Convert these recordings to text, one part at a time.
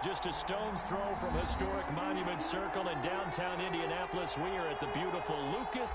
Just a stone's throw from historic Monument Circle in downtown Indianapolis. We are at the beautiful Lucas.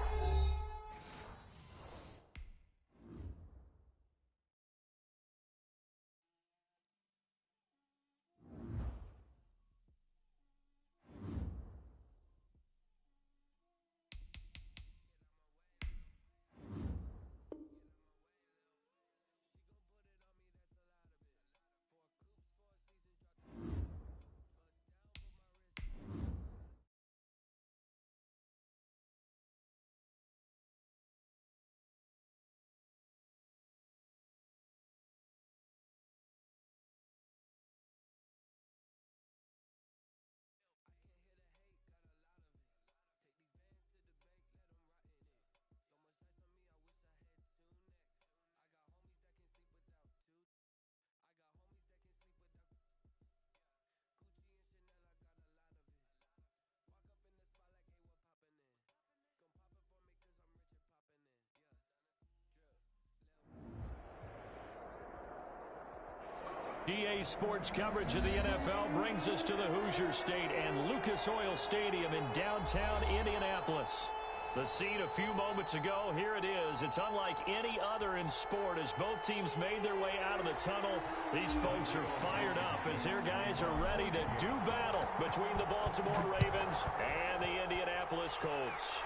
GA Sports coverage of the NFL brings us to the Hoosier State and Lucas Oil Stadium in downtown Indianapolis. The scene a few moments ago, here it is. It's unlike any other in sport as both teams made their way out of the tunnel. These folks are fired up as their guys are ready to do battle between the Baltimore Ravens and the Indianapolis Colts.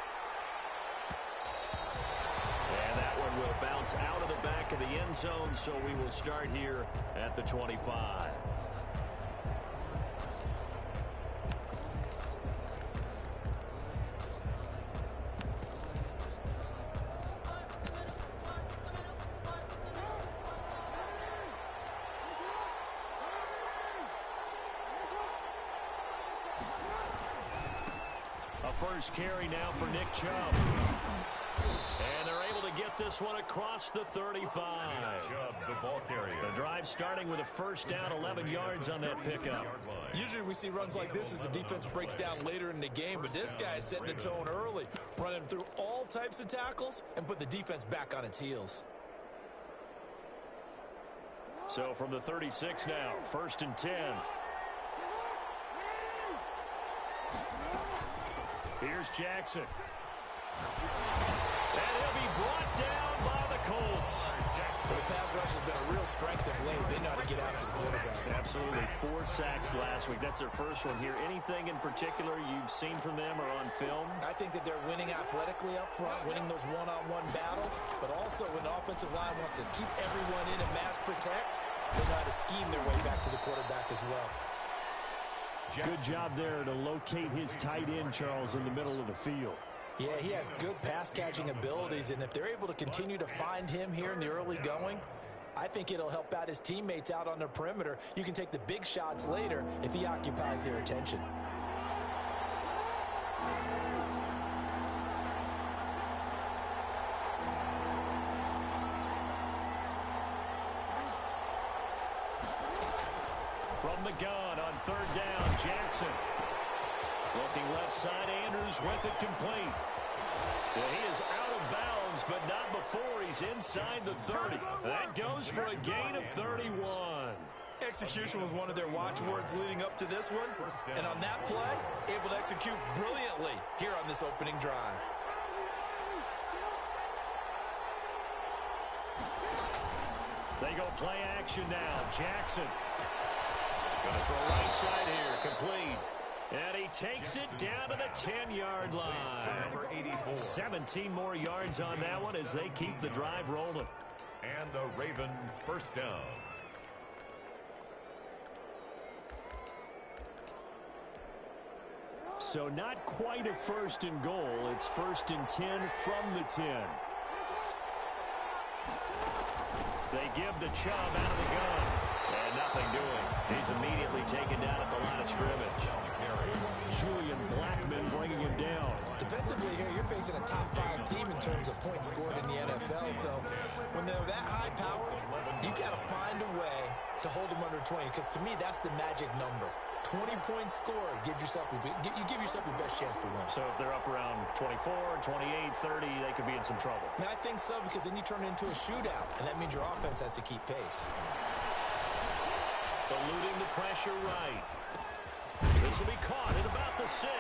And that one will bounce out of the back of the end zone, so we will start here at the 25. A first carry now for Nick Chubb. And they're able to get this one across the 35. Chubb, the ball carrier. The drive starting with a first down, 11 yards on that pickup. Usually we see runs like this as the defense breaks down later in the game, but this guy is setting the tone early, running through all types of tackles and put the defense back on its heels. So from the 36 now, 1st and 10. Here's Jackson. And he'll be brought down by the Colts. The pass rush has been a real strength of late. They know how to get after the quarterback. Absolutely. 4 sacks last week. That's their first one here. Anything in particular you've seen from them or on film? I think that they're winning athletically up front, winning those one-on-one battles, but also when the offensive line wants to keep everyone in and mass protect, they know how to scheme their way back to the quarterback as well. Good job there to locate his tight end, Charles, in the middle of the field. Yeah, he has good pass-catching abilities, and if they're able to continue to find him here in the early going, I think it'll help out his teammates out on the perimeter. You can take the big shots later if he occupies their attention. From the gun on 3rd down, Jackson. Looking left side, Andrews with it complete. Yeah, he is out of bounds, but not before he's inside the 30. That goes for a gain of 31. Execution was one of their watchwords leading up to this one, and on that play, able to execute brilliantly here on this opening drive. They go play action now. Jackson. Going to throw right side here, complete. And he takes it down to the 10-yard line. Number 84. 17 more yards on that one as they keep the drive rolling. And the Raven first down. So not quite a 1st and goal. It's 1st and 10 from the 10. They give the Chubb out of the gun. And nothing doing. He's immediately taken down at the line of scrimmage. Julian Blackmon bringing him down. Defensively here, you're facing a top-5 team in terms of points scored in the NFL. So when they're that high power, you got to find a way to hold them under 20. Because to me, that's the magic number. 20 points scored gives yourself you give yourself your best chance to win. So if they're up around 24, 28, 30, they could be in some trouble. And I think so, because then you turn it into a shootout, and that means your offense has to keep pace. Eluding the pressure right. This will be caught at about the 6.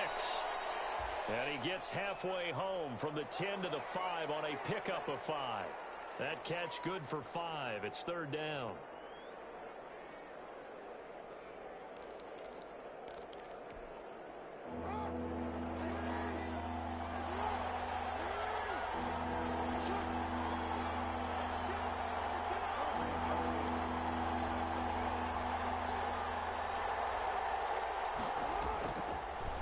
And he gets halfway home from the 10 to the 5 on a pickup of 5. That catch good for 5. It's 3rd down.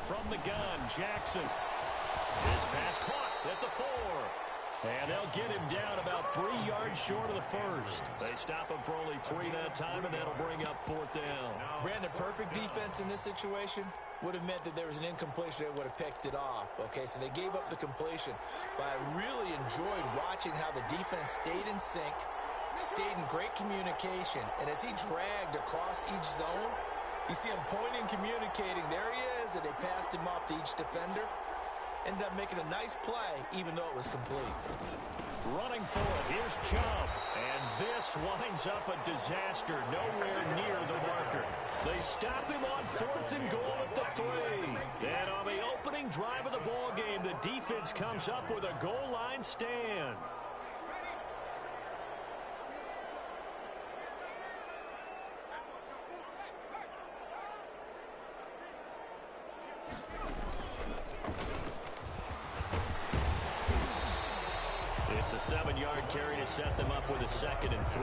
From the gun, Jackson. His pass caught at the 4. And they'll get him down about 3 yards short of the first. They stop him for only 3 that time, and that'll bring up 4th down. Brandon, perfect defense in this situation would have meant that there was an incompletion that would have picked it off. Okay, so they gave up the completion. But I really enjoyed watching how the defense stayed in sync, stayed in great communication. And as he dragged across each zone, you see him pointing, communicating. There he is, and they passed him off to each defender. Ended up making a nice play, even though it was complete. Running for it, here's Chubb. And this winds up a disaster, nowhere near the marker. They stop him on 4th and goal at the 3. And on the opening drive of the ball game, the defense comes up with a goal line stand. It's a 7-yard carry to set them up with a 2nd and 3.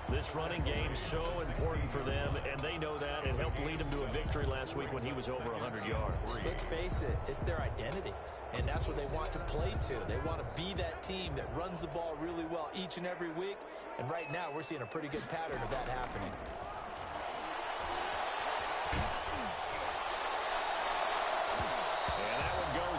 This running game so important for them, and they know that. It helped lead them to a victory last week when he was over 100 yards. Let's face it, it's their identity, and that's what they want to play to. They want to be that team that runs the ball really well each and every week, and right now we're seeing a pretty good pattern of that happening.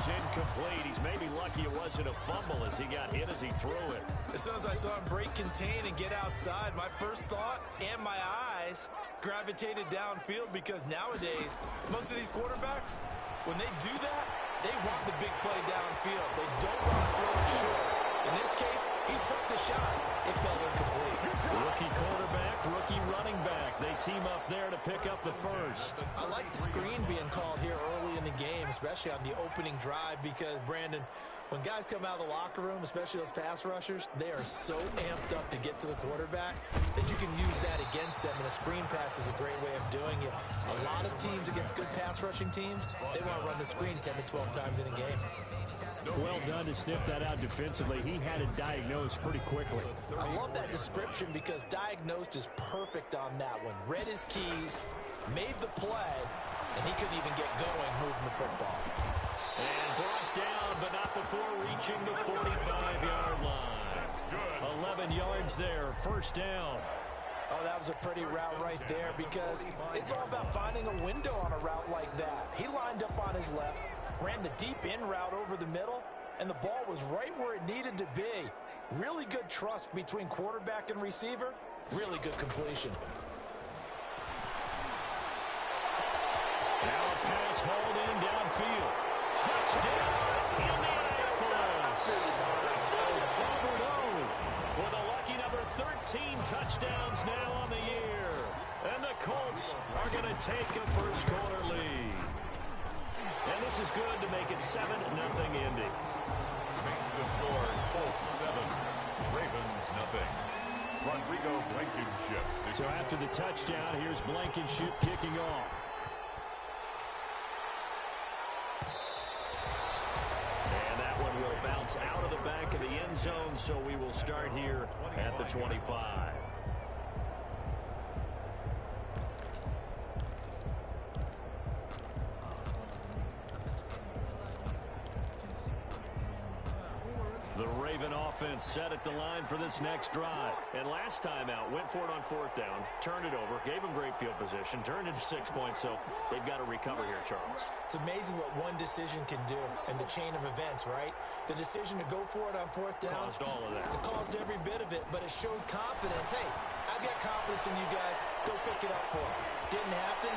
Incomplete. He's maybe lucky it wasn't a fumble as he got hit as he threw it. As soon as I saw him break contain and get outside, my first thought and my eyes gravitated downfield, because nowadays, most of these quarterbacks, when they do that, they want the big play downfield. They don't want to throw it short. In this case, he took the shot. It fell incomplete. Rookie quarterback, rookie running back. They team up there to pick up the first. I like the screen being called here early in the game, especially on the opening drive, because, Brandon, when guys come out of the locker room, especially those pass rushers, they are so amped up to get to the quarterback that you can use that against them, and a screen pass is a great way of doing it. A lot of teams against good pass rushing teams, they want to run the screen 10 to 12 times in a game. Well done to sniff that out defensively. He had it diagnosed pretty quickly. I love that description, because diagnosed is perfect on that one. Read his keys, made the play, and he couldn't even get going moving the football. And brought down, but not before reaching the 45-yard line. 11 yards there, 1st down. Oh, that was a pretty route right there, because it's all about finding a window on a route like that. He lined up on his left, ran the deep in route over the middle, and the ball was right where it needed to be. Really good trust between quarterback and receiver. Really good completion. Now a pass hauled in downfield. Touchdown, Indianapolis! Robert O with a lucky number 13 touchdowns now on the year. And the Colts are going to take a first quarter lead. And this is good to make it 7-0 Indy. Makes the score Colts 7, Ravens nothing. Rodrigo Blankenship. So after the touchdown, here's Blankenship kicking off. And that one will bounce out of the back of the end zone, so we will start here at the 25. The Raven offense set at the line for this next drive. And last time out, went for it on 4th down, turned it over, gave them great field position, turned into 6 points, so they've got to recover here, Charles. It's amazing what one decision can do in the chain of events, right? The decision to go for it on 4th down caused all of that. It caused every bit of it, but it showed confidence. Hey, I've got confidence in you guys. Go pick it up for me. Didn't happen.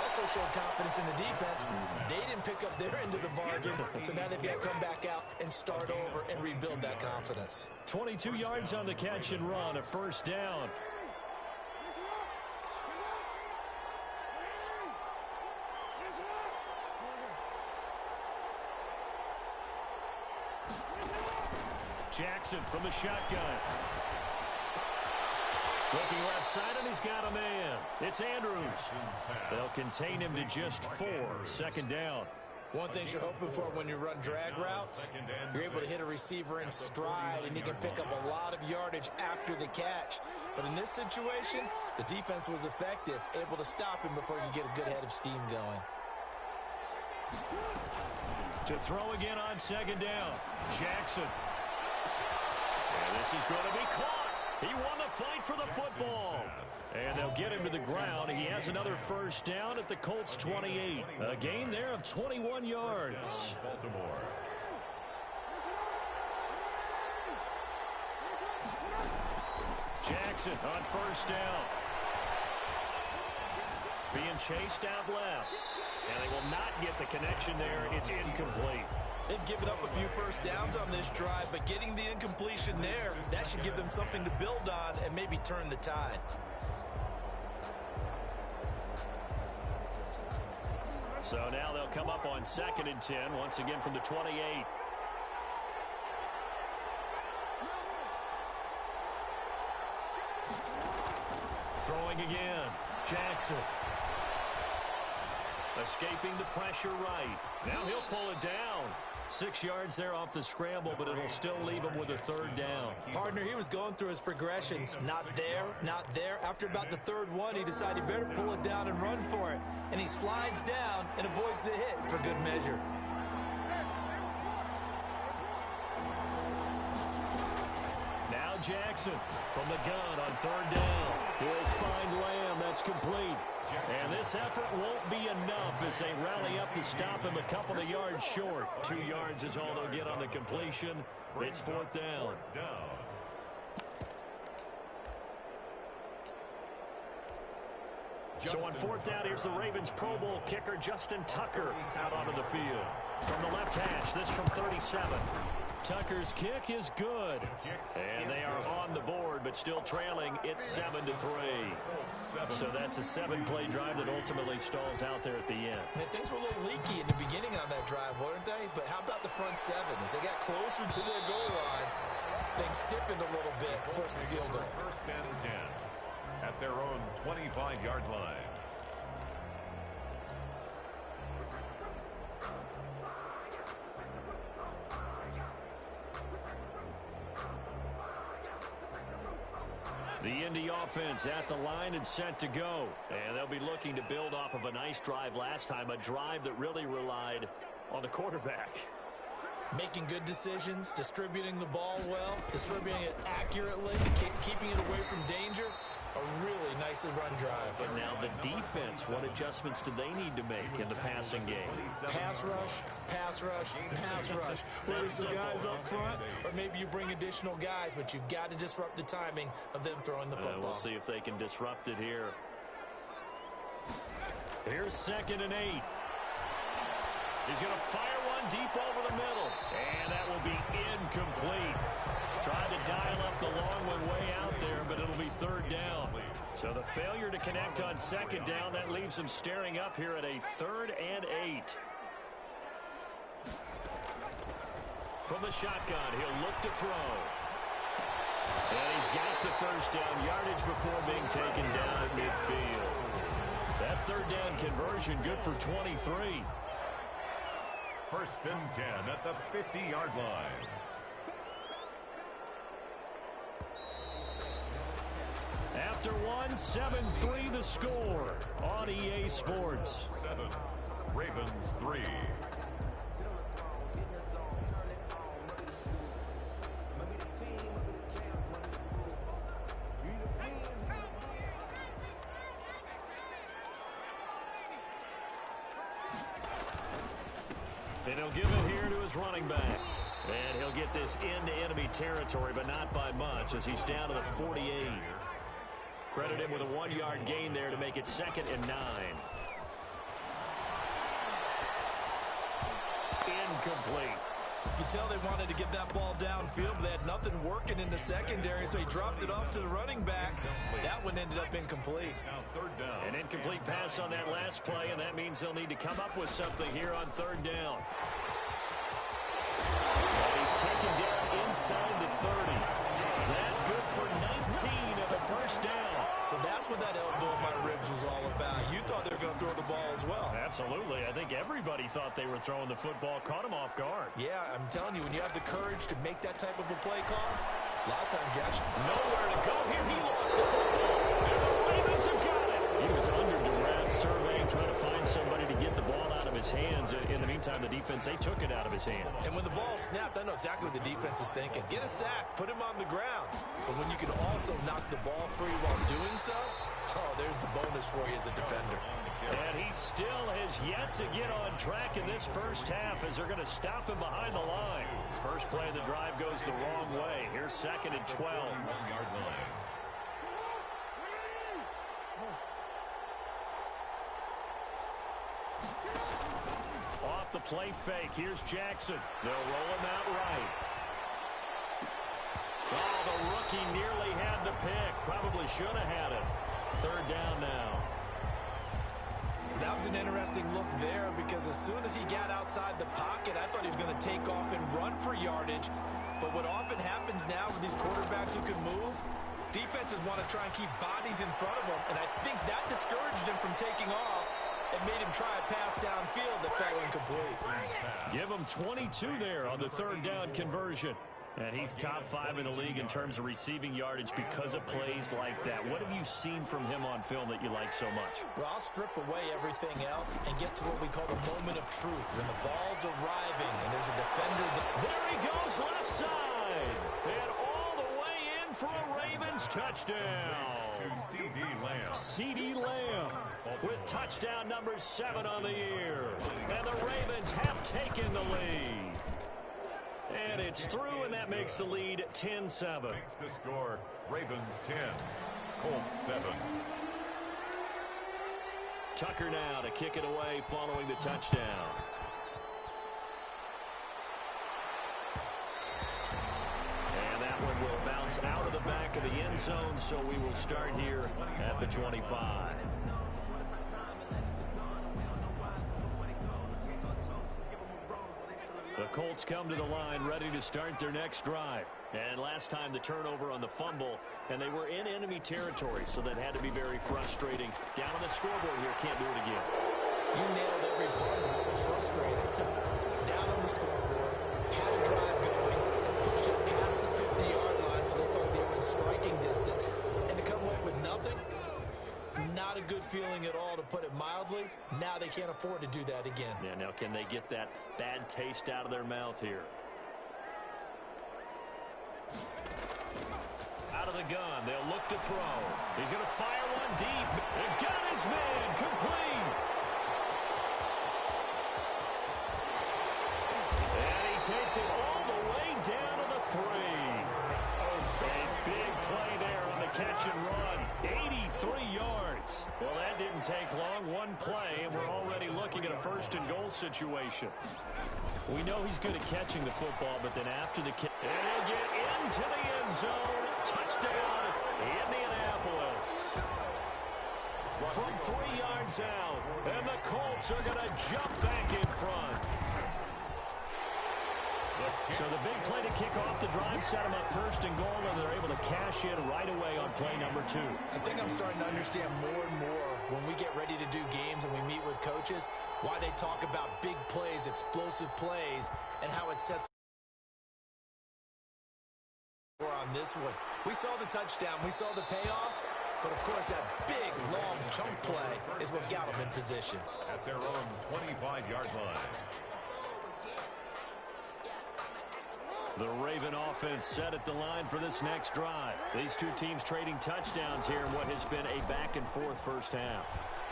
Also showed confidence in the defense. They didn't pick up their end of the bargain, so now they've got to come back out and start over and rebuild that confidence. 22 yards on the catch and run, a 1st down. Jackson from the shotgun. Looking left side, and he's got a man. It's Andrews. They'll contain him to just 4. Second down. One thing you're hoping for when you run drag routes, you're able to hit a receiver in stride, and he can pick up a lot of yardage after the catch. But in this situation, the defense was effective, able to stop him before he could get a good head of steam going. To throw again on second down, Jackson. And this is going to be caught. He won the fight for the football. And they'll get him to the ground. He has another first down at the Colts 28. A gain there of 21 yards. Baltimore. Jackson on first down. Being chased out left. And they will not get the connection there. It's incomplete. They've given up a few first downs on this drive, but getting the incompletion there, that should give them something to build on and maybe turn the tide. So now they'll come up on 2nd and 10, once again from the 28. Throwing again, Jackson. Escaping the pressure right. Now he'll pull it down. 6 yards there off the scramble, but it'll still leave him with a third down. Partner, he was going through his progressions. Not there, not there. After about the third one, he decided he better pull it down and run for it. And he slides down and avoids the hit for good measure. Now Jackson from the gun on third down. He'll find Lamb. That's complete. And this effort won't be enough as they rally up to stop him a couple of yards short. 2 yards is all they'll get on the completion. It's 4th down. So on 4th down, here's the Ravens Pro Bowl kicker Justin Tucker out onto the field. From the left hash, this from 37. Tucker's kick is good. And they are on the board, but still trailing. It's 7-3. So that's a 7-play drive that ultimately stalls out there at the end. And things were a little leaky in the beginning on that drive, weren't they? But how about the front 7? As they got closer to their goal line, things stiffened a little bit, forced the field goal. 1st and 10 at their own 25-yard line. The Indy offense at the line and set to go. And they'll be looking to build off of a nice drive last time, a drive that really relied on the quarterback. Making good decisions, distributing the ball well, distributing it accurately, keeping it away from danger. A really nicely run drive. But now the defense, what adjustments do they need to make in the passing game? Pass rush, pass rush, pass rush. Whether it's the guys up front or maybe you bring additional guys, but you've got to disrupt the timing of them throwing the football. We'll see if they can disrupt it here. Here's 2nd and 8. He's going to fire one deep over the middle. And that will be incomplete. Tried to dial up the long one way out there, but it'll be 3rd down. So the failure to connect on 2nd down, that leaves him staring up here at a 3rd and 8. From the shotgun, he'll look to throw. And he's got the first down yardage before being taken down at midfield. That 3rd down conversion good for 23. 1st and 10 at the 50-yard line. After one, 7-3 the score on EA Sports. 7, Ravens 3. And he'll give it here to his running back. And he'll get this into enemy territory, but not by much as he's down to the 48. Credit him with a 1-yard gain there to make it 2nd and 9. Incomplete. You can tell they wanted to get that ball downfield, but they had nothing working in the secondary, so he dropped it off to the running back. That one ended up incomplete. An incomplete pass on that last play, and that means they'll need to come up with something here on 3rd down. And he's taken down inside the 30. That good for 19 of a first down. So that's what that elbow in my ribs was all about. You thought they were going to throw the ball as well. Absolutely. I think everybody thought they were throwing the football, caught him off guard. Yeah, I'm telling you, when you have the courage to make that type of a play call, a lot of times you actually nowhere to go here. He lost the football. And the Ravens have got it. He was under duress, surveying, trying to find somebody to get the ball out of his hands. In the meantime, the defense, they took it out of his hands. And when the ball snapped, I know exactly what the defense is thinking. Get a sack, put him on the ground. But when you can also knock the ball free while doing so, oh, there's the bonus for you as a defender. And he still has yet to get on track in this first half as they're going to stop him behind the line. First play of the drive goes the wrong way. Here's 2nd and 12. Off the play fake. Here's Jackson. They'll roll him out right. Oh, the rookie nearly had the pick. Probably should have had it. 3rd down now. That was an interesting look there because as soon as he got outside the pocket, I thought he was going to take off and run for yardage. But what often happens now with these quarterbacks who can move, defenses want to try and keep bodies in front of them. And I think that discouraged him from taking off and made him try a pass downfield that fell incomplete. Give him 22 there on the 3rd down conversion. And he's top 5 in the league in terms of receiving yardage because of plays like that. What have you seen from him on film that you like so much? Well, I'll strip away everything else and get to what we call the moment of truth. When the ball's arriving and there's a defender that... There he goes, left side. And all the way in for a Ravens touchdown. C.D. Lamb. C.D. Lamb with touchdown number 7 on the year. And the Ravens have taken the lead. And it's through, and that makes the lead 10-7. Makes the score Ravens 10, Colts 7. Tucker now to kick it away following the touchdown. And that one will bounce out of the back of the end zone, so we will start here at the 25. The Colts come to the line ready to start their next drive. And last time the turnover on the fumble, and they were in enemy territory, so that had to be very frustrating. Down on the scoreboard here, can't do it again. You nailed every part of what was frustrating. Down on the scoreboard, had a drive going, and pushed it past the 50-yard line, so they thought they were in striking distance. And to come away with nothing, not a good feeling at all, to put it mildly. Now they can't afford to do that again. Yeah, now can they get that bad taste out of their mouth here? Out of the gun, they'll look to throw. He's going to fire one deep. And got his man complete. And he takes it all the way down to the 3. A big play there on the catch and run. 83 yards. Well, that didn't take long. One play, and we're already looking at a 1st and goal situation. We know he's good at catching the football, but then after the kick, and he'll get into the end zone. Touchdown, Indianapolis. From 3 yards out, and the Colts are going to jump back in front. So the big play to kick off the drive set them up 1st and goal, and they're able to cash in right away on play number 2. I think I'm starting to understand more and more when we get ready to do games and we meet with coaches, why they talk about big plays, explosive plays, and how it sets on this one. We saw the touchdown, we saw the payoff, but of course that big, long chunk play is what got them in position. At their own 25-yard line. The Raven offense set at the line for this next drive. These two teams trading touchdowns here in what has been a back-and-forth first half.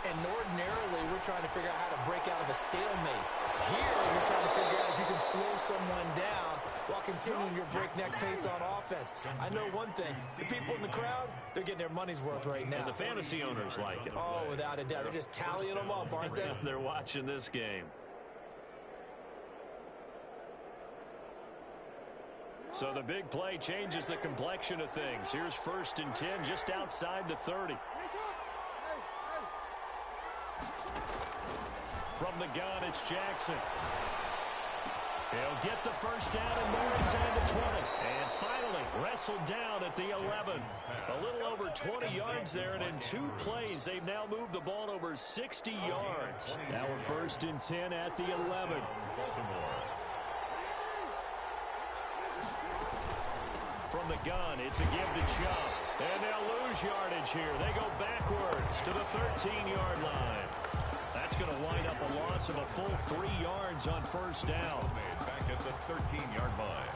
And ordinarily, we're trying to figure out how to break out of a stalemate. Here, you're trying to figure out if you can slow someone down while continuing your breakneck pace on offense. I know one thing. The people in the crowd, they're getting their money's worth right now. And the fantasy owners like it. Oh, without a doubt. They're just tallying them up, aren't they? They're watching this game. So the big play changes the complexion of things. Here's 1st and 10 just outside the 30. From the gun, it's Jackson. He'll get the first down and more inside the 20. And finally wrestled down at the 11. A little over 20 yards there, and in 2 plays, they've now moved the ball over 60 yards. Now we're 1st and 10 at the 11. From the gun, it's a give to Chubb. And they'll lose yardage here. They go backwards to the 13-yard line. That's going to wind up a loss of a full 3 yards on first down. Back at the 13-yard line.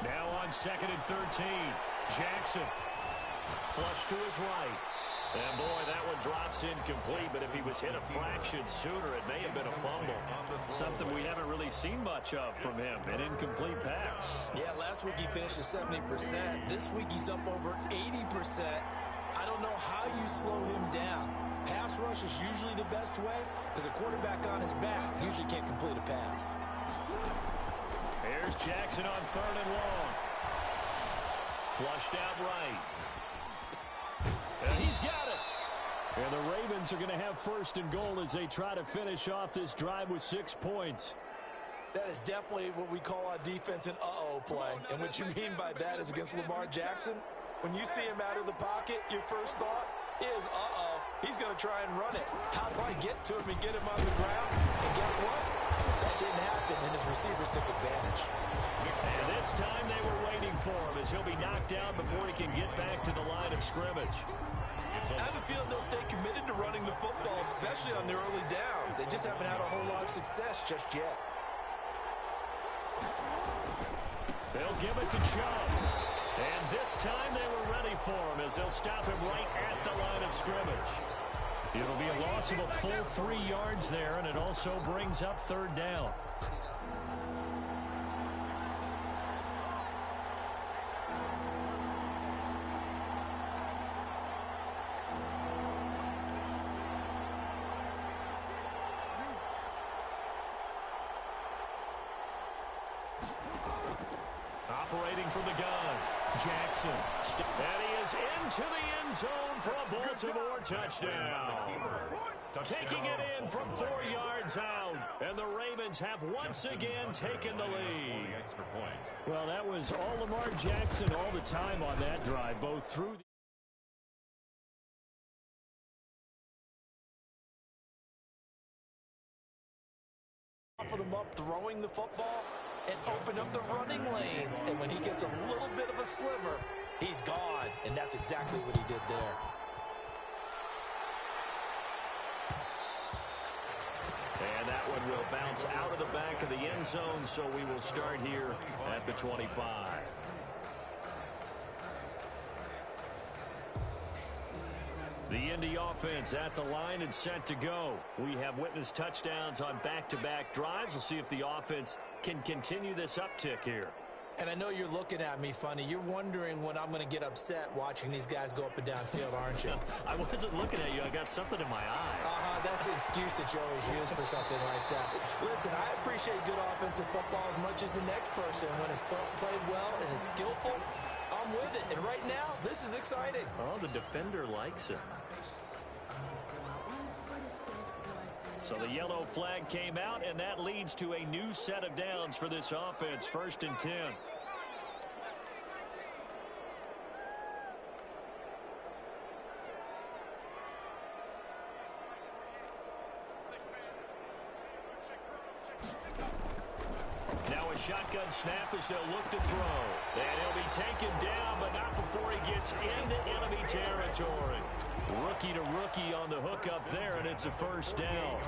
Now on 2nd and 13. Jackson. Flush to his right. And boy, that one drops incomplete, but if he was hit a fraction sooner, it may have been a fumble. Something we haven't really seen much of from him, an incomplete pass. Yeah, last week he finished at 70%. This week he's up over 80%. I don't know how you slow him down. Pass rush is usually the best way because a quarterback on his back usually can't complete a pass. Here's Jackson on 3rd and long. Flushed out right. And he's got it. And the Ravens are going to have 1st and goal as they try to finish off this drive with 6 points. That is definitely what we call our defense an uh-oh play. And what you mean by that is against Lamar Jackson, when you see him out of the pocket, your first thought is, uh-oh, he's going to try and run it. How do I get to him and get him on the ground? And guess what? That didn't happen, and his receivers took advantage. And this time they were waiting for him as he'll be knocked down before he can get back to the line of scrimmage. I have a feeling they'll stay committed to running the football, especially on their early downs. They just haven't had a whole lot of success just yet. They'll give it to Chubb. And this time they were ready for him as they'll stop him right at the line of scrimmage. It'll be a loss of a full 3 yards there, and it also brings up 3rd down. Operating from the gun, Jackson. And he is into the end zone for a Baltimore touchdown. Taking it in from 4 yards out. And the Ravens have once again taken the lead. Well, that was all Lamar Jackson all the time on that drive, both through the him up throwing the football and open up the running lanes. And when he gets a little bit of a sliver, he's gone. And that's exactly what he did there. And that one will bounce out of the back of the end zone, so we will start here at the 25. The Indy offense at the line and set to go. We have witnessed touchdowns on back-to-back drives. We'll see if the offense can continue this uptick here. And I know you're looking at me funny. You're wondering when I'm going to get upset watching these guys go up and down field, aren't you? I wasn't looking at you. I got something in my eye. That's the excuse that you always use for something like that. Listen, I appreciate good offensive football as much as the next person. When it's played well and is skillful, I'm with it. And right now, this is exciting. Oh, the defender likes it. So the yellow flag came out, and that leads to a new set of downs for this offense. 1st and 10. Now a shotgun snap as they'll look to throw. And he'll be taken down, but not before he gets into enemy territory. Rookie to rookie on the hook up there, and it's a 1st down.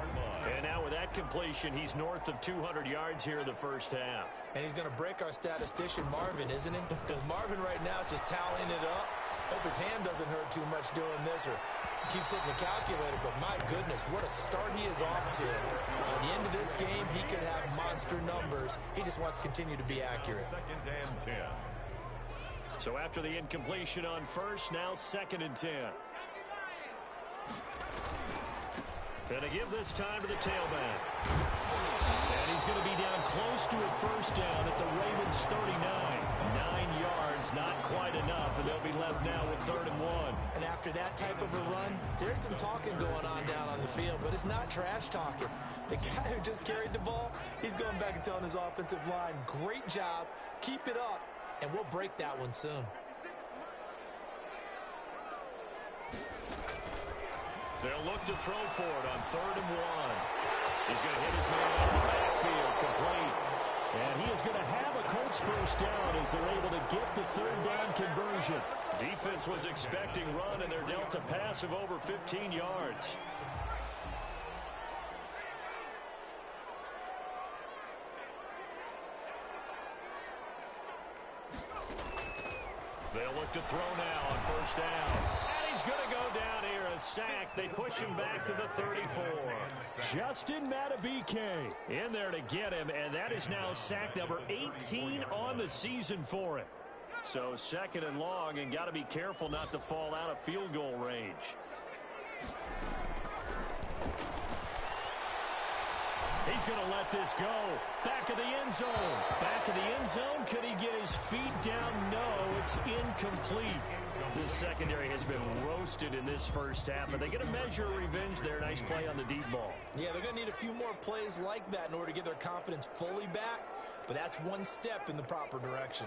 And now with that completion, he's north of 200 yards here in the first half. And he's going to break our statistician, Marvin, isn't he? Because Marvin right now is just toweling it up. Hope his hand doesn't hurt too much doing this or keeps hitting the calculator. But my goodness, what a start he is off to. By the end of this game, he could have monster numbers. He just wants to continue to be accurate. 2nd and 10. So after the incompletion on first, now 2nd and 10. Gonna give this time to the tailback. And he's going to be down close to a 1st down at the Ravens 39. 9 yards was not quite enough, and they'll be left now with 3rd and 1. And after that type of a run, there's some talking going on down on the field, but it's not trash talking. The guy who just carried the ball, he's going back and telling his offensive line, great job, keep it up, and we'll break that one soon. They'll look to throw for it on 3rd and 1. He's going to hit his man out of the backfield, complete. And he is going to have a Colts first down as they're able to get the 3rd down conversion. Defense was expecting run, and they're dealt a pass of over 15 yards. They'll look to throw now on 1st down. And he's going to go down here, a sack. They push him back to the 34. Justin Madubuike in there to get him, and that is now sack number 18 on the season for him. So 2nd and long, and got to be careful not to fall out of field goal range. He's going to let this go. Back of the end zone. Back of the end zone. Could he get his feet down? No, it's incomplete. The secondary has been roasted in this first half, but they get a measure of revenge there. Nice play on the deep ball. Yeah, they're going to need a few more plays like that in order to get their confidence fully back, but that's one step in the proper direction.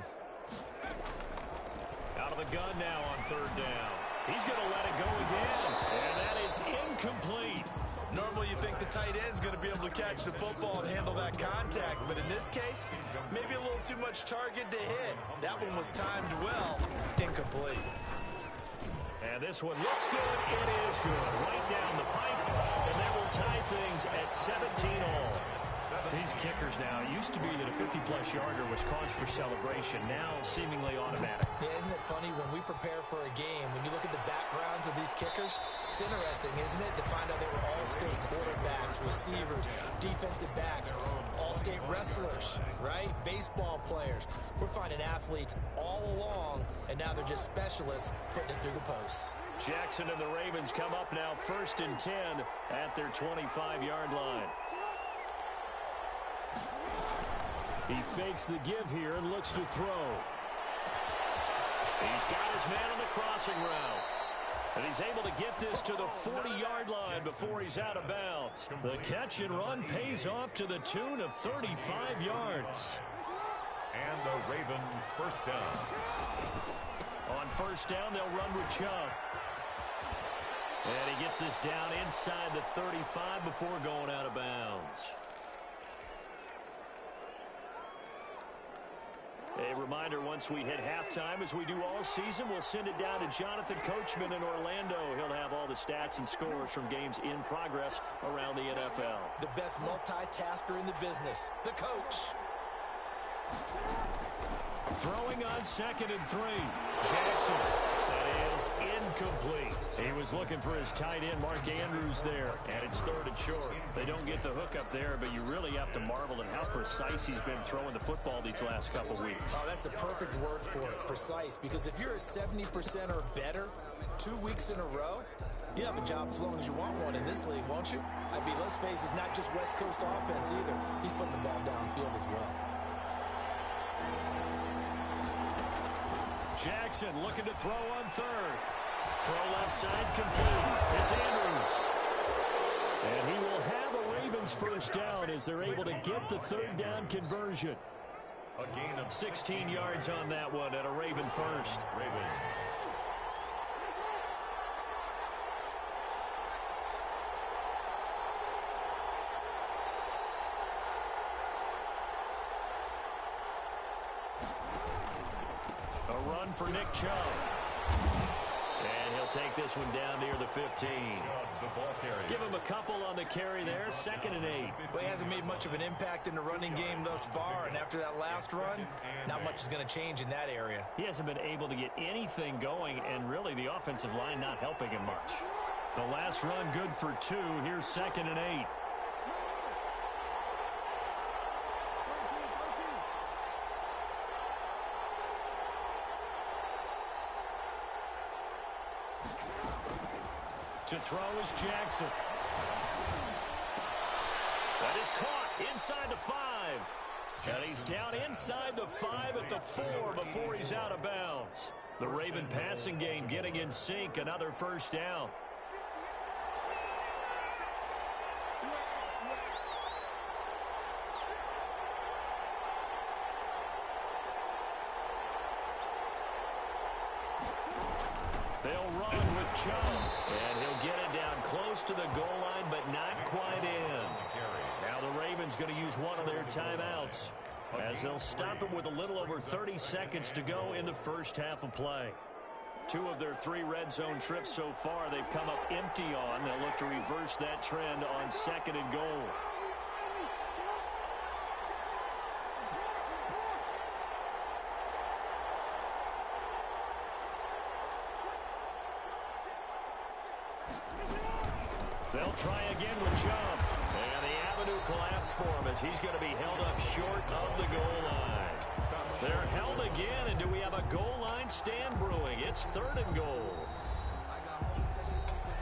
Out of the gun now on 3rd down. He's going to let it go again, and that is incomplete. Normally you think the tight end's going to be able to catch the football and handle that contact, but in this case, maybe a little too much target to hit. That one was timed well. Incomplete. And this one looks good. It is good. Right down the pipe, and that will tie things at 17 all. These kickers now, it used to be that a 50-plus yarder was cause for celebration. Now seemingly automatic. Yeah, isn't it funny when we prepare for a game, when you look at the backgrounds of these kickers, it's interesting, isn't it, to find out they were all-state quarterbacks, receivers, defensive backs, all-state wrestlers, right? Baseball players. We're finding athletes all along, and now they're just specialists putting it through the posts. Jackson and the Ravens come up now 1st and 10 at their 25-yard line. He fakes the give here and looks to throw. He's got his man on the crossing route. And he's able to get this to the 40-yard line before he's out of bounds. The catch and run pays off to the tune of 35 yards. And the Raven first down. On 1st down, they'll run with Chubb. And he gets this down inside the 35 before going out of bounds. A reminder, once we hit halftime, as we do all season, we'll send it down to Jonathan Coachman in Orlando. He'll have all the stats and scores from games in progress around the NFL. The best multitasker in the business, the coach. Throwing on 2nd and 3. Jackson. That is incomplete. He was looking for his tight end, Mark Andrews, there. And it's 3rd and short. They don't get the hook up there, but you really have to marvel at how precise he's been throwing the football these last couple weeks. Oh, that's the perfect word for it, precise. Because if you're at 70% or better 2 weeks in a row, you have a job as long as you want one in this league, won't you? I mean, let's face it, it's not just West Coast offense either. He's putting the ball downfield as well. Jackson looking to throw on 3rd. Throw left side complete. It's Andrews. And he will have a Ravens first down as they're able to get the 3rd down conversion. A gain of 16 yards on that one at a Raven first. Ravens. A run for Nick Chubb. And he'll take this one down near the 15. The ball carrier. Give him a couple on the carry there. 2nd and 8. Well, he hasn't made much of an impact in the running game thus far, and after that last run, not much is going to change in that area. He hasn't been able to get anything going, and really the offensive line not helping him much. The last run good for 2. Here's 2nd and 8. To throw is Jackson. That is caught inside the 5. And he's down inside the 5 at the 4 before he's out of bounds. The Raven passing game getting in sync, another first down. They'll run with Chubb, and he'll get it down close to the goal line, but not quite in. Now the Ravens going to use one of their timeouts, as they'll stop it with a little over 30 seconds to go in the first half of play. 2 of their 3 red zone trips so far they've come up empty on. They'll look to reverse that trend on 2nd and goal. They'll try again with Chubb. And the avenue collapsed for him as he's going to be held up short of the goal line. They're held again, and do we have a goal line stand brewing? It's 3rd and goal.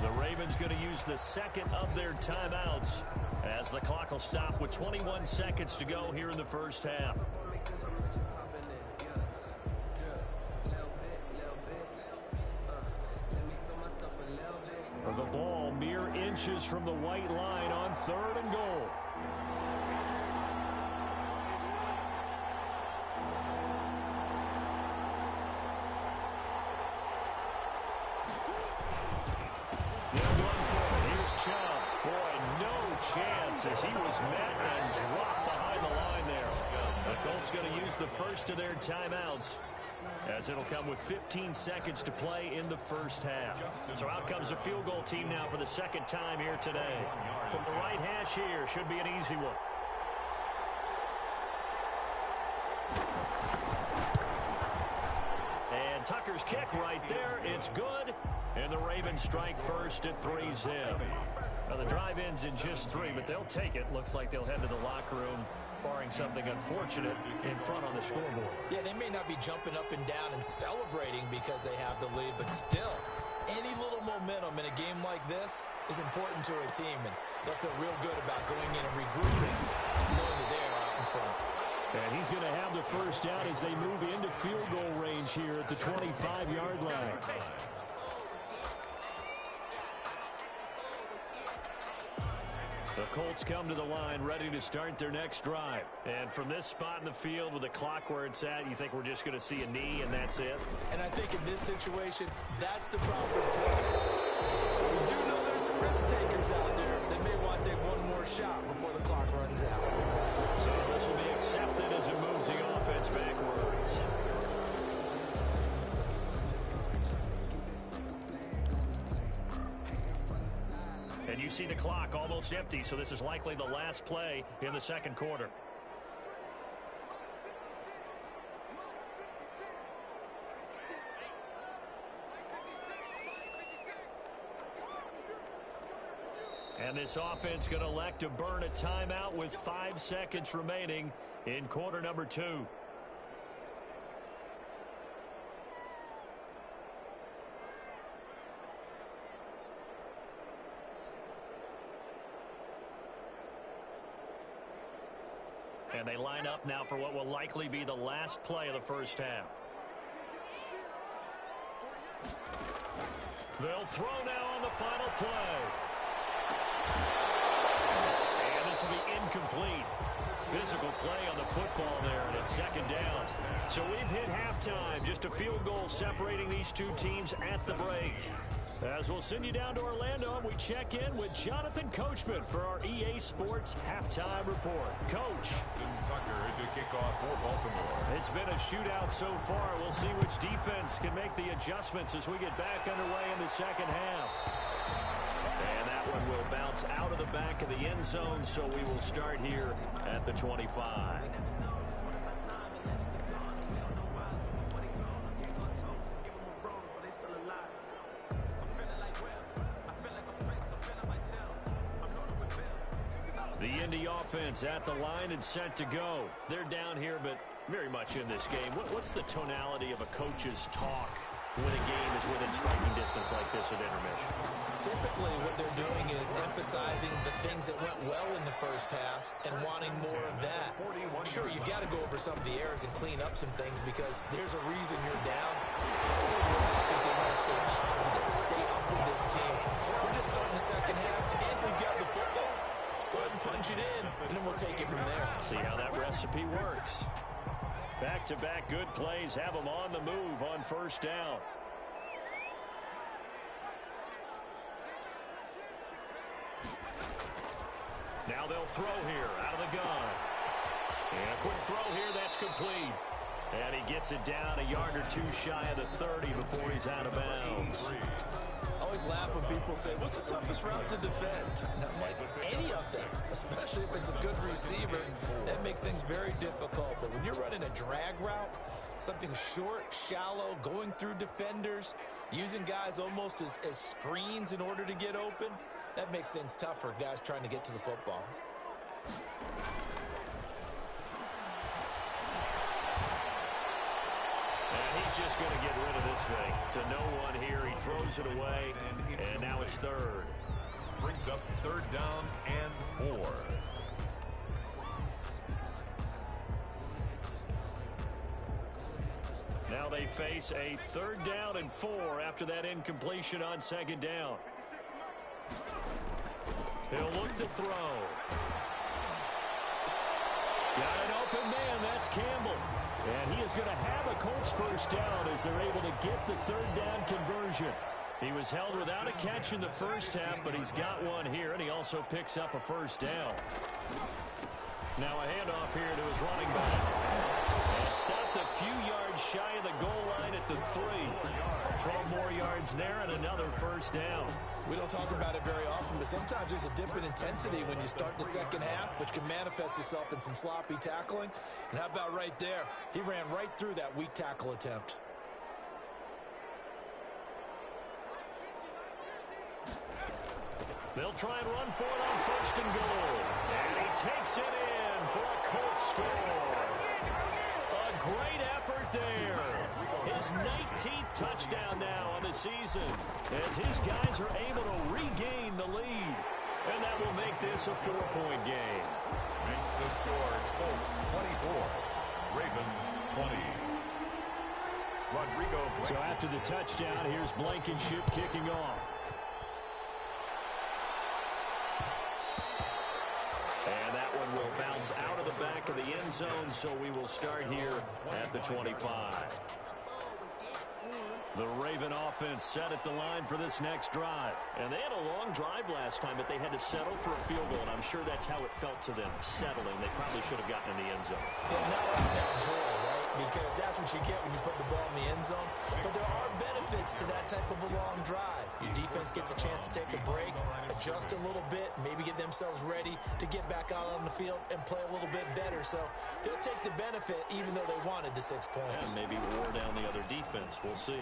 The Ravens going to use the 2nd of their timeouts as the clock will stop with 21 seconds to go here in the first half. The ball mere inches from the white line on 3rd and goal. They'll run for it. Here's Chubb. Boy, no chance as he was met and dropped behind the line there. The Colts going to use the first of their timeouts, as it'll come with 15 seconds to play in the first half. So out comes the field goal team now for the 2nd time here today. From the right hash here, should be an easy one. And Tucker's kick right there. It's good. And the Ravens strike first at 3-zip. Now the drive ends in just 3, but they'll take it. Looks like they'll head to the locker room, barring something unfortunate in front on the scoreboard. Yeah, they may not be jumping up and down and celebrating because they have the lead, but still, any little momentum in a game like this is important to a team, and they'll feel real good about going in and regrouping, knowing that they are out in front. And he's going to have the first down as they move into field goal range here at the 25-yard line. The Colts come to the line ready to start their next drive. And from this spot in the field with the clock where it's at, you think we're just going to see a knee and that's it? And I think in this situation, that's the proper play. We do know there's some risk takers out there that may want to take one more shot before the clock runs out. So this will be accepted as it moves the offense backwards. And you see the clock almost empty, so this is likely the last play in the 2nd quarter. And this offense going to elect to burn a timeout with 5 seconds remaining in quarter number 2. And they line up now for what will likely be the last play of the first half. They'll throw now on the final play. And this will be incomplete. Physical play on the football there, and it's 2nd down. So we've hit halftime. Just a field goal separating these two teams at the break. As we'll send you down to Orlando, we check in with Jonathan Coachman for our EA Sports Halftime Report. Coach. Tucker to kick off for Baltimore. It's been a shootout so far. We'll see which defense can make the adjustments as we get back underway in the 2nd half. And that one will bounce out of the back of the end zone, so we will start here at the 25. The Indy offense at the line and set to go. They're down here, but very much in this game. What's the tonality of a coach's talk when a game is within striking distance like this at intermission? Typically, what they're doing is emphasizing the things that went well in the first half and wanting more of that. Sure, you've got to go over some of the errors and clean up some things because there's a reason you're down. Overall, I think they want to stay positive, stay up with this team. We're just starting the second half, and we've got the football. Let's go ahead and punch it in, and then we'll take it from there. See how that recipe works. Back-to-back good plays have them on the move on first down. Now they'll throw here out of the gun. And a quick throw here, that's complete. And he gets it down a yard or two shy of the 30 before he's out of bounds. I always laugh when people say, what's the toughest route to defend? And I'm like, any of them, especially if it's a good receiver. That makes things very difficult. But when you're running a drag route, something short, shallow, going through defenders, using guys almost as screens in order to get open, that makes things tough for guys trying to get to the football. And he's just going to get rid of this thing. To no one here, he throws it away, and now it's third. Brings up third down and 4. Now they face a third down and 4 after that incompletion on second down. He'll look to throw. Got an open man. That's Campbell. And he is going to have a Colts first down as they're able to get the third down conversion. He was held without a catch in the first half, but he's got one here, and he also picks up a first down. Now a handoff here to his running back. And stopped a few yards shy of the goal line at the 3. 12 more yards there and another first down. We don't talk about it very often, but sometimes there's a dip in intensity when you start the second half, which can manifest itself in some sloppy tackling. And how about right there? He ran right through that weak tackle attempt. They'll try and run for it on first and goal. And he takes it in for a Colts score. A great effort there. His 19th touchdown now on the season as his guys are able to regain the lead. And that will make this a 4-point game. Makes the score Colts 24, Ravens 20. Rodrigo Blankenship. So after the touchdown, here's Blankenship kicking off. And that one will bounce out of the back of the end zone, so we will start here at the 25. The Raven offense set at the line for this next drive. And they had a long drive last time, but they had to settle for a field goal, and I'm sure that's how it felt to them, settling. They probably should have gotten in the end zone. Yeah, not only that joy, right? Because that's what you get when you put the ball in the end zone. But there are benefits to that type of a long drive. Your defense gets a chance to take a break, adjust a little bit, maybe get themselves ready to get back out on the field and play a little bit better. So they'll take the benefit even though they wanted the 6 points. And maybe wore down the other defense. We'll see.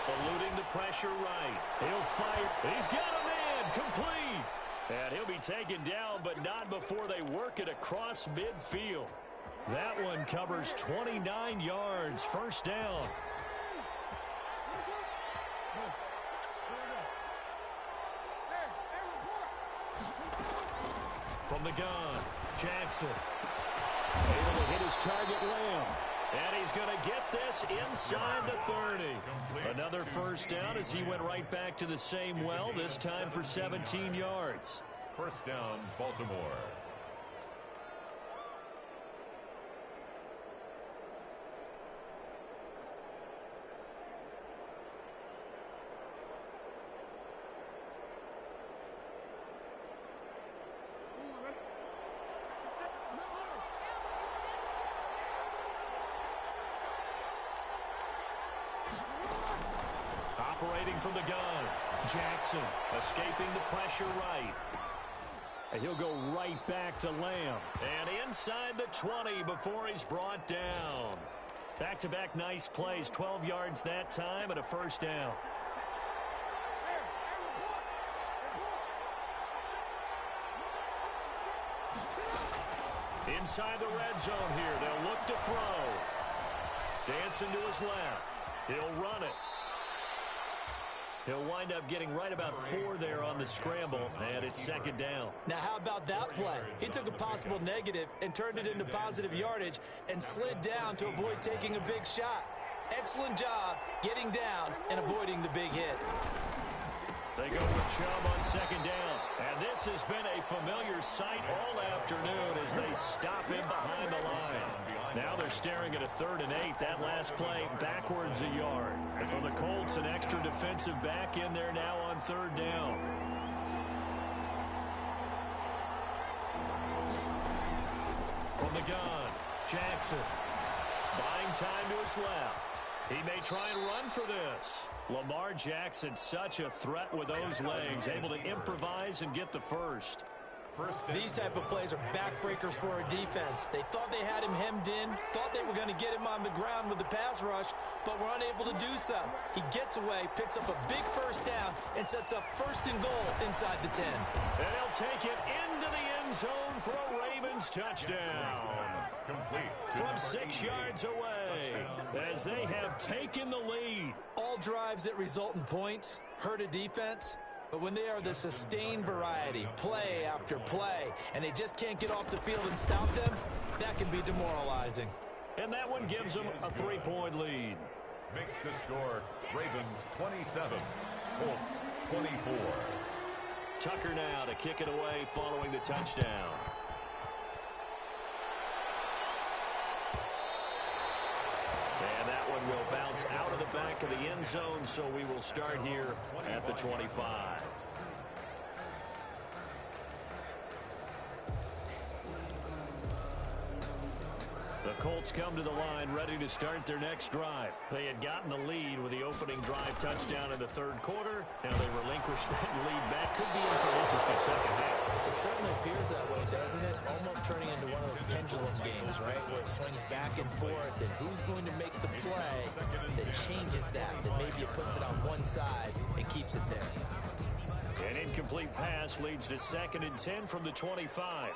Eluding the pressure right. He'll fire. He's got a man. Complete. And he'll be taken down, but not before they work it across midfield. That one covers 29 yards. First down. From the gun, Jackson. Able to hit his target, Lamb. And he's going to get this inside the 30. Another first down as he went right back to the same well, this time for 17 yards. First down, Baltimore. Operating from the gun, Jackson escaping the pressure right. And he'll go right back to Lamb. And inside the 20 before he's brought down. Back-to-back nice plays, 12 yards that time and a first down. Inside the red zone here, they'll look to throw. Dancing to his left. He'll run it. He'll wind up getting right about 4 there on the scramble, and it's second down. Now, how about that play? He took a possible negative and turned it into positive yardage and slid down to avoid taking a big shot. Excellent job getting down and avoiding the big hit. They go with Chubb on second down. And this has been a familiar sight all afternoon as they stop him behind the line. Now they're staring at a 3rd and 8. That last play backwards a yard. And for the Colts, an extra defensive back in there now on 3rd down. From the gun, Jackson. Buying time to his left. He may try and run for this. Lamar Jackson, such a threat with those legs, able to improvise and get the first. These type of plays are backbreakers for a defense. They thought they had him hemmed in, thought they were going to get him on the ground with the pass rush, but were unable to do so. He gets away, picks up a big first down, and sets up 1st and goal inside the 10. And he'll take it into the end zone for a Ravens touchdown. From 6 yards away, as they have taken the lead. All drives that result in points hurt a defense, but when they are the sustained variety, play after play, and they just can't get off the field and stop them, that can be demoralizing. And that one gives them a 3-point lead. Makes the score Ravens 27, Colts 24. Tucker now to kick it away following the touchdown. And that one will bounce out of the back of the end zone, so we will start here at the 25. The Colts come to the line ready to start their next drive. They had gotten the lead with the opening drive touchdown in the 3rd quarter. Now they relinquish that lead back. Could be in for an interesting second half. It certainly appears that way, doesn't it? Almost turning into one of those pendulum games, right? Where it swings back and forth, and who's going to make the play that changes that maybe it puts it on one side and keeps it there. An incomplete pass leads to 2nd and 10 from the 25.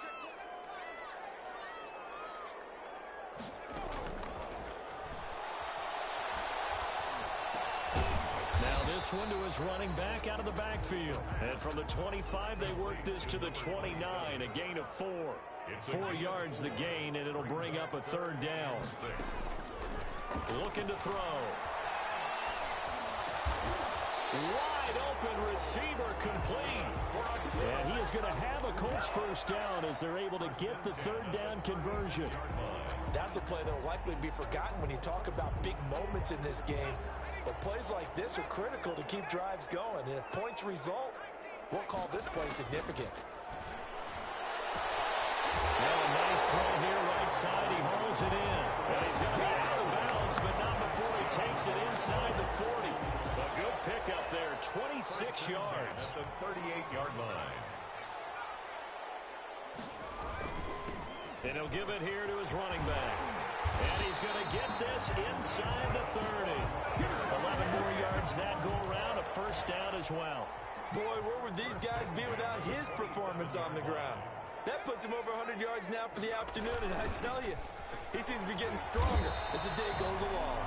This one to his running back out of the backfield. And from the 25, they work this to the 29, a gain of 4. 4 yards the gain, and it'll bring up a 3rd down. Looking to throw. Wide open receiver complete. And he is going to have a Colts first down as they're able to get the 3rd down conversion. That's a play that will likely be forgotten when you talk about big moments in this game. But plays like this are critical to keep drives going. And if points result, we'll call this play significant. Now a nice throw here right side. He hauls it in. And he's going to be out of bounds, but not before he takes it inside the 40. A good pickup there, 26 yards. At the 38-yard line. And he'll give it here to his running back. And he's going to get this inside the 30. 11 more yards that go around, a first down as well. Boy, where would these guys be without his performance on the ground? That puts him over 100 yards now for the afternoon, and I tell you, he seems to be getting stronger as the day goes along.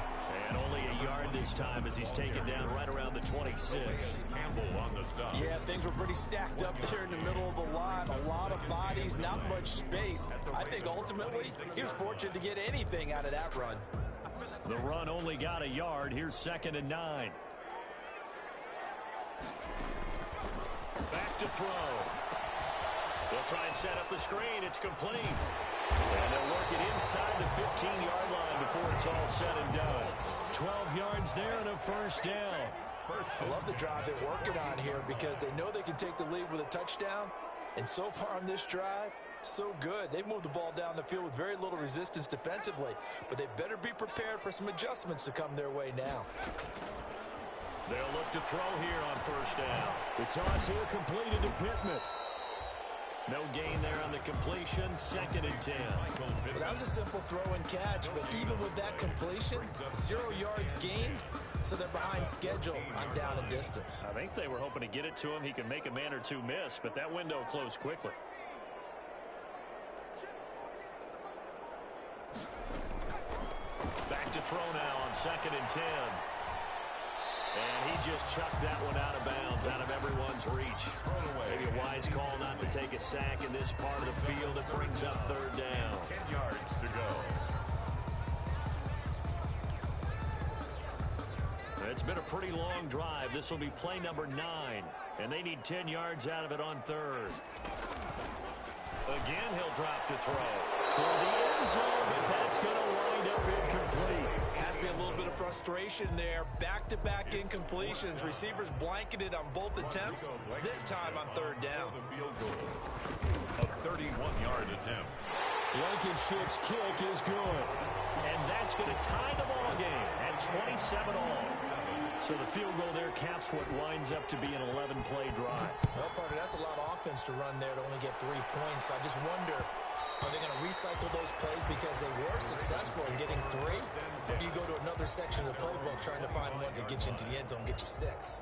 And only a yard this time as he's taken down right around the 26. Campbell on the stop. Yeah, things were pretty stacked up there in the middle of the line. A lot of bodies, not much space. I think ultimately he was fortunate to get anything out of that run. The run only got a yard. Here's 2nd and 9. Back to throw. They'll try and set up the screen. It's complete. And they'll work it inside the 15-yard line before it's all said and done. 12 yards there and a first down. I love the drive they're working on here because they know they can take the lead with a touchdown. And so far on this drive, so good. They've moved the ball down the field with very little resistance defensively, but they better be prepared for some adjustments to come their way now. They'll look to throw here on first down. The toss here completed to Pittman. No gain there on the completion. 2nd and 10. Well, that was a simple throw and catch, but even with that completion, 0 yards gained, so they're behind schedule on down and distance. I think they were hoping to get it to him. He could make a man or two miss, but that window closed quickly. Back to throw now on 2nd and 10. And he just chucked that one out of bounds, out of everyone's reach. Maybe a wise call not to take a sack in this part of the field. It brings up 3rd down. 10 yards to go. It's been a pretty long drive. This will be play number 9. And they need 10 yards out of it on 3rd. Again, he'll drop to throw. Toward the end zone, but that's going to wind up incomplete. Has to be a little bit of frustration there. Back-to-back incompletions. Receivers blanketed on both attempts. This time on 3rd down. A 31-yard attempt. Blankenship's kick is good. And that's going to tie the ball game at 27 all. So the field goal there caps what winds up to be an 11-play drive. Well, partner, that's a lot of offense to run there to only get 3 points. So I just wonder, are they going to recycle those plays because they were successful in getting 3? Or do you go to another section of the playbook trying to find ones that get you into the end zone, get you 6?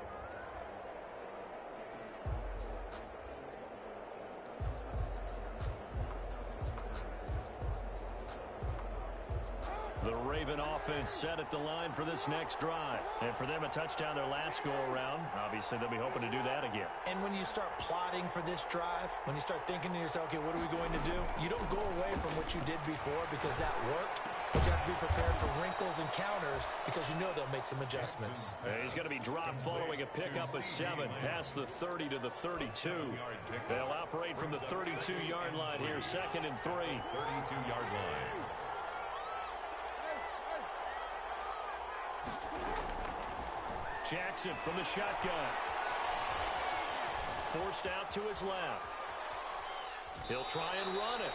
The Raven offense set at the line for this next drive. And for them, a touchdown their last go-around. Obviously, they'll be hoping to do that again. And when you start plotting for this drive, when you start thinking to yourself, okay, what are we going to do? You don't go away from what you did before because that worked. But you have to be prepared for wrinkles and counters because you know they'll make some adjustments. He's going to be dropped following a pickup of 7 past the 30 to the 32. They'll operate from the 32-yard line here, 2nd and 3. 32-yard line. Jackson from the shotgun. Forced out to his left. He'll try and run it.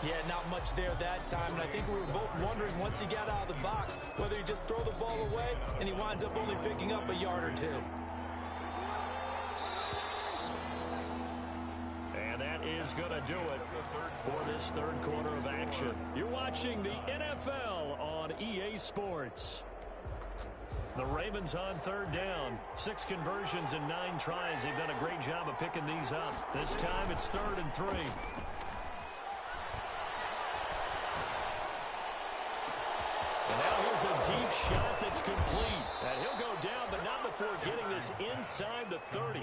Yeah, not much there that time, and I think we were both wondering once he got out of the box whether he just throw the ball away and he winds up only picking up a yard or 2. And that is going to do it for this 3rd quarter of action. You're watching the NFL on EA Sports. The Ravens on 3rd down. 6 conversions and 9 tries. They've done a great job of picking these up. This time it's 3rd and 3. And now here's a deep shot that's complete. And he'll go down, but not before getting this inside the 30.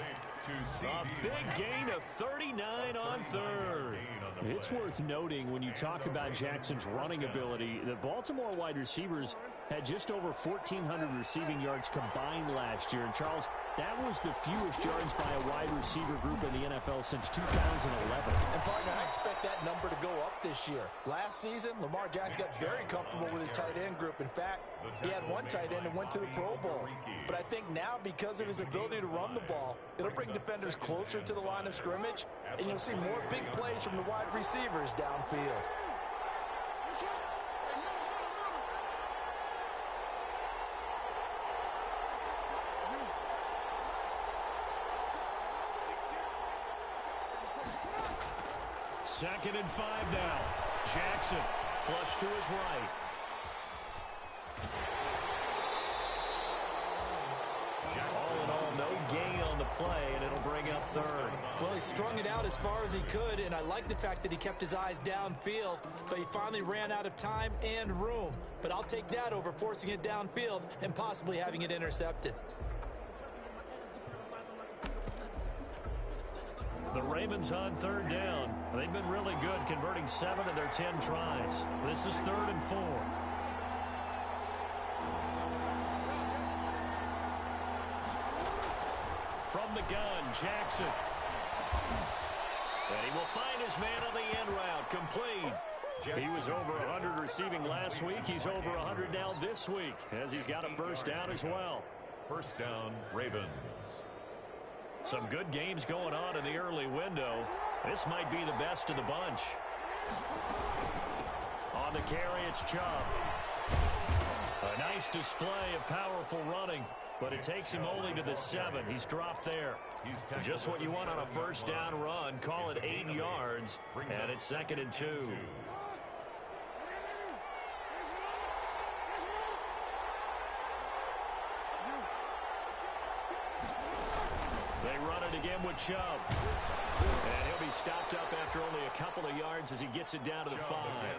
A big gain of 39 on 3rd. It's worth noting when you talk about Jackson's running ability, the Baltimore wide receivers had just over 1,400 receiving yards combined last year. And, Charles, that was the fewest yards by a wide receiver group in the NFL since 2011. And, partner, I expect that number to go up this year. Last season, Lamar Jackson got very comfortable with his tight end group. In fact, he had one tight end and went to the Pro Bowl. But I think now, because of his ability to run the ball, it'll bring defenders closer to the line of scrimmage, and you'll see more big plays from the wide receivers downfield. Second and 5 now. Jackson flush to his right. All in all, no gain on the play, and it'll bring up 3rd. Well, he strung it out as far as he could, and I like the fact that he kept his eyes downfield, but he finally ran out of time and room. But I'll take that over forcing it downfield and possibly having it intercepted. The Ravens on 3rd down. They've been really good, converting 7 of their 10 tries. This is 3rd and 4. From the gun, Jackson. And he will find his man on the end route, complete. He was over 100 receiving last week. He's over 100 now this week, as he's got a 1st down as well. 1st down, Ravens. Some good games going on in the early window. This might be the best of the bunch. On the carry, it's Chubb. A nice display of powerful running, but it takes him only to the 7. He's dropped there. Just what you want on a 1st down run. Call it 8 yards, and it's 2nd and 2. They run it again with Chubb. And he'll be stopped up after only a couple of yards as he gets it down to the 5.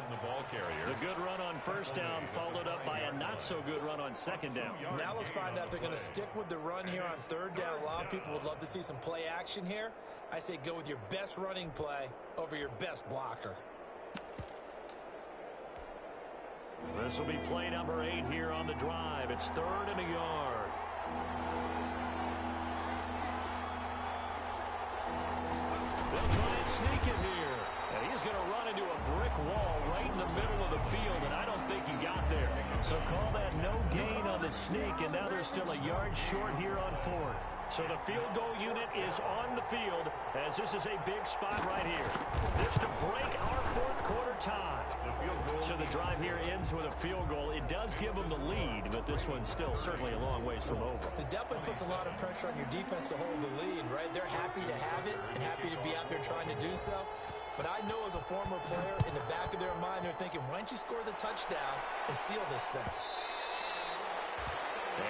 The ball carrier. The good run on first down, followed up by a not-so-good run on second down. Now let's find out if they're going to stick with the run here on third down. A lot of people would love to see some play action here. I say go with your best running play over your best blocker. This will be play number 8 here on the drive. It's 3rd and a yard. They'll try and sneak it here. And he's going to run into a brick wall right in the middle of the field, and I don't think he got there. So call that no gain on the sneak, and now they're still a yard short here on 4th. So the field goal unit is on the field, as this is a big spot right here. This to break our 4th quarter tie. So the drive here ends with a field goal. It does give them the lead, but this one's still certainly a long ways from over. It definitely puts a lot of pressure on your defense to hold the lead, right? They're happy to have it and happy to be out there trying to do so. But I know as a former player, in the back of their mind, they're thinking, why don't you score the touchdown and seal this thing?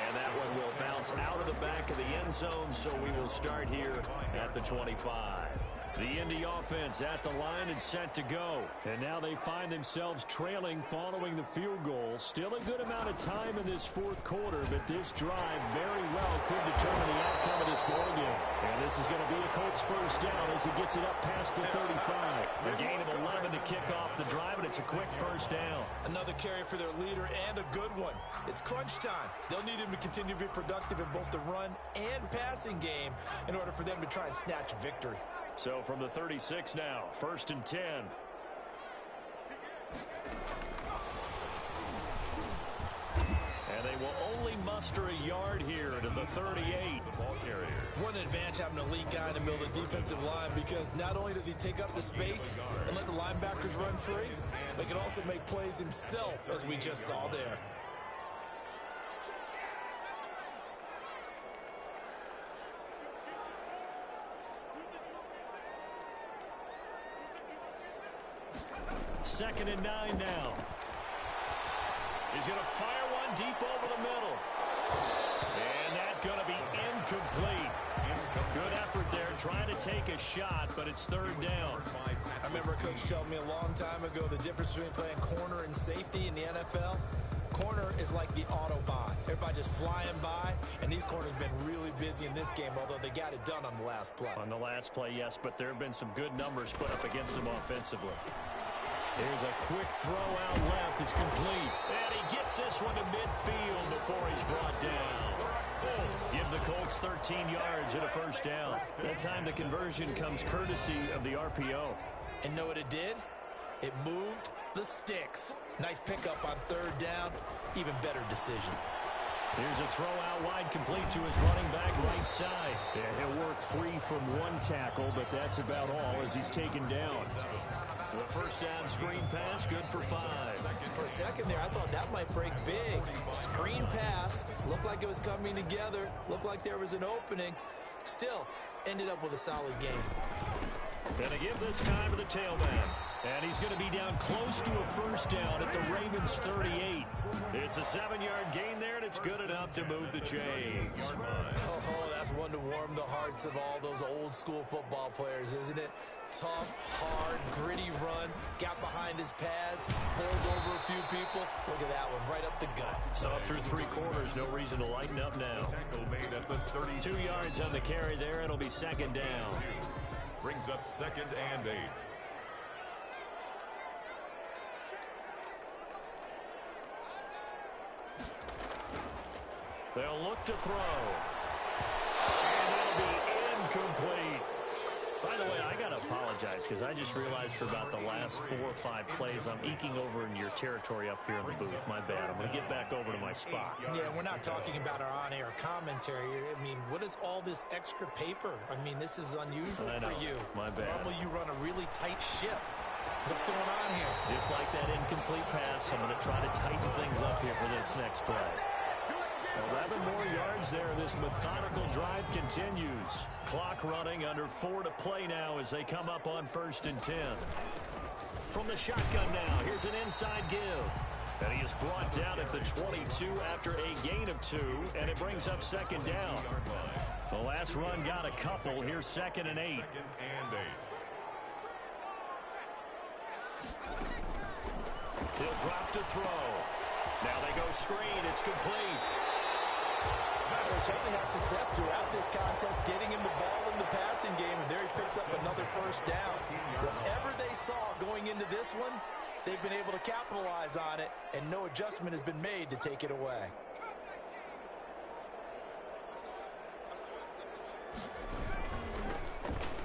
And that one will bounce out of the back of the end zone, so we will start here at the 25. The Indy offense at the line and set to go. And now they find themselves trailing following the field goal. Still a good amount of time in this 4th quarter, but this drive very well could determine the outcome of this ball game. And this is going to be a Colts first down as he gets it up past the 35. A gain of 11 to kick off the drive, and it's a quick first down. Another carry for their leader and a good one. It's crunch time. They'll need him to continue to be productive in both the run and passing game in order for them to try and snatch victory. So from the 36 now, 1st and 10. And they will only muster a yard here to the 38. What an advantage having an elite guy in the middle of the defensive line, because not only does he take up the space and let the linebackers run free, but he can also make plays himself, as we just saw there. Second and 9 now. He's going to fire one deep over the middle. And that's going to be incomplete. Good effort there trying to take a shot, but it's 3rd down. I remember Coach told me a long time ago the difference between playing corner and safety in the NFL. Corner is like the Autobahn. Everybody just flying by, and these corners have been really busy in this game, although they got it done on the last play. On the last play, yes, but there have been some good numbers put up against them offensively. Here's a quick throw out left. It's complete. And he gets this one to midfield before he's brought down. Give the Colts 13 yards and a first down. That time the conversion comes courtesy of the RPO. And know what it did? It moved the sticks. Nice pickup on 3rd down. Even better decision. Here's a throw out wide, complete to his running back right side. Yeah, he'll work free from one tackle, but that's about all as he's taken down. The first down screen pass, good for 5. For a second there, I thought that might break big. Screen pass, looked like it was coming together, looked like there was an opening. Still, ended up with a solid game. Gonna give this time to the tailback. And he's going to be down close to a first down at the Ravens 38. It's a 7-yard gain there, and it's good enough to move the chains. Oh, that's one to warm the hearts of all those old school football players, isn't it? Tough, hard, gritty run, got behind his pads, bowled over a few people. Look at that one, right up the gut. Saw it through 3 quarters, no reason to lighten up now. 2 yards on the carry there, it'll be 2nd down. Brings up 2nd and 8. They'll look to throw. And it'll be incomplete. By the way, I got to apologize because I just realized for about the last 4 or 5 plays, I'm eking over in your territory up here in the booth. My bad. I'm going to get back over to my spot. Yeah, we're not talking about our on-air commentary. I mean, what is all this extra paper? I mean, this is unusual for you. My bad. Normally you run a really tight ship. What's going on here? Just like that incomplete pass, I'm going to try to tighten things up here for this next play. 11 more yards there. This methodical drive continues. Clock running, under 4 to play now as they come up on 1st and 10. From the shotgun now, here's an inside give. And he is brought down at the 22 after a gain of 2, and it brings up 2nd down. The last run got a couple. Here's 2nd and 8. He'll drop to throw. Now they go screen. It's complete. They certainly had success throughout this contest, getting him the ball in the passing game, and there he picks up another first down. Whatever they saw going into this one, they've been able to capitalize on it, and no adjustment has been made to take it away.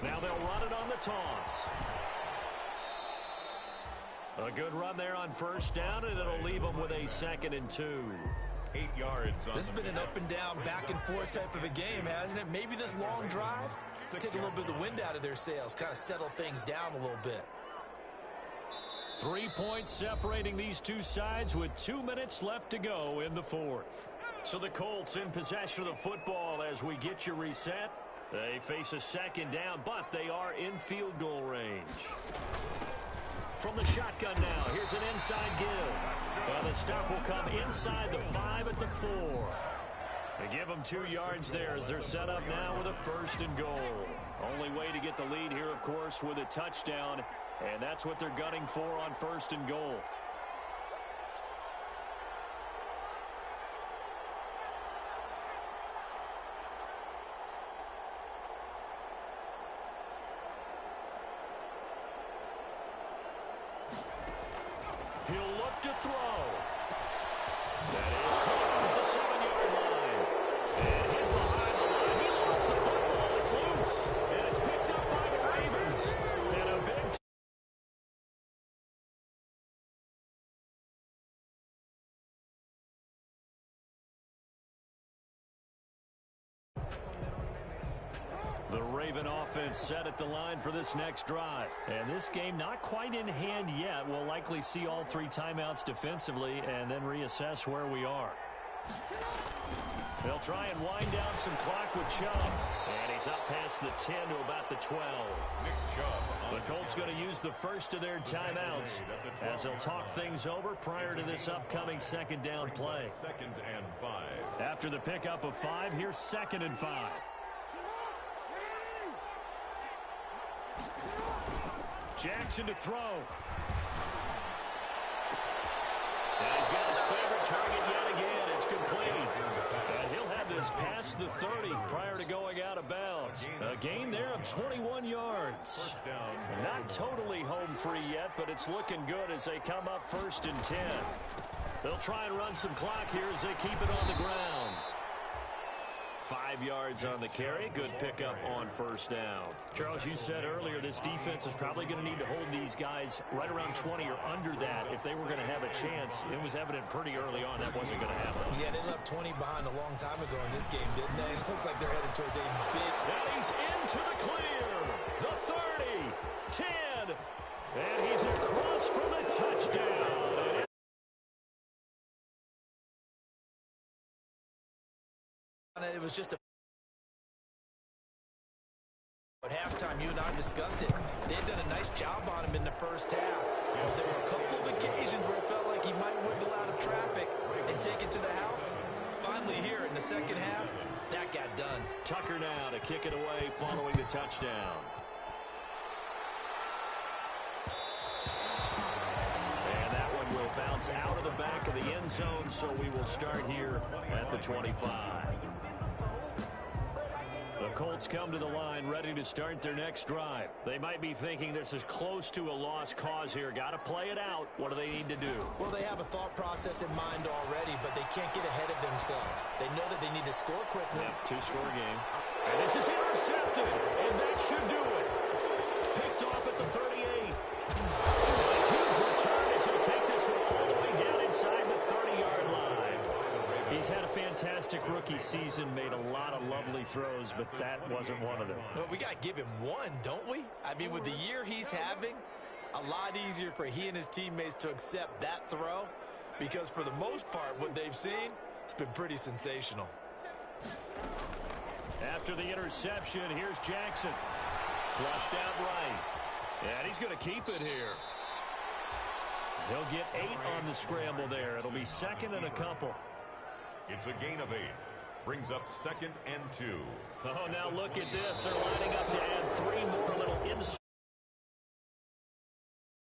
Now they'll run it on the toss. A good run there on first down, and it'll leave them with a 2nd and 2. 8 yards. This has been an up and down, back and forth type of a game, hasn't it? Maybe this long drive, take a little bit of the wind out of their sails, kind of settle things down a little bit. 3 points separating these two sides with 2 minutes left to go in the 4th. So the Colts in possession of the football as we get you reset. They face a 2nd down, but they are in field goal range. From the shotgun now, here's an inside give. And the stop will come inside the 5 at the 4. They give them 2 yards there as they're set up now with a 1st and goal. Only way to get the lead here, of course, with a touchdown. And that's what they're gunning for on 1st and goal. He'll look to throw. That is caught at the 7-yard line. And hit behind the line. He lost the football. It's loose. And it's picked up by the Ravens. And a big The Raven offense set at the line for this next drive. And this game not quite in hand yet. We'll likely see all 3 timeouts defensively and then reassess where we are. They'll try and wind down some clock with Chubb. And he's up past the 10 to about the 12. The Colts going to use the first of their timeouts as they'll talk things over prior to this upcoming 2nd down play. 2nd and 5. After the pickup of 5, here's 2nd and 5. Jackson to throw. And he's got his favorite target yet again. It's complete. And he'll have this past the 30 prior to going out of bounds. A gain there of 21 yards. Not totally home free yet, but it's looking good as they come up 1st and 10. They'll try and run some clock here as they keep it on the ground. 5 yards on the carry. Good pickup on 1st down. Charles, you said earlier this defense is probably going to need to hold these guys right around 20 or under that if they were going to have a chance. It was evident pretty early on that wasn't going to happen. Yeah, they left 20 behind a long time ago in this game, didn't they? It looks like they're headed towards a big... And he's into the clear. The 30, 10, and he's across for the touchdown. It was just a... At halftime, you and I discussed it. They had done a nice job on him in the first half. But there were a couple of occasions where it felt like he might wiggle out of traffic and take it to the house. Finally here in the second half, that got done. Tucker now to kick it away following the touchdown. And that one will bounce out of the back of the end zone, so we will start here at the 25. The Colts come to the line ready to start their next drive. They might be thinking this is close to a lost cause here. Got to play it out. What do they need to do? Well, they have a thought process in mind already, but they can't get ahead of themselves. They know that they need to score quickly. Yep, 2-score game. And this is intercepted, and that should do it. Picked off at the 38. And a huge return as he'll take this one all the way down inside the 30-yard line. He's had a fantastic rookie season, made a lot of lovely throws, but that wasn't one of them. Well, we got to give him one, don't we? I mean, with the year he's having, a lot easier for he and his teammates to accept that throw because for the most part, what they've seen, it's been pretty sensational. After the interception, here's Jackson. Flushed out right. And he's going to keep it here. He'll get 8 on the scramble there. It'll be 2nd and a couple. It's a gain of 8. Brings up 2nd and 2. Oh, now look at this. They're lining up to add 3 more little inserts.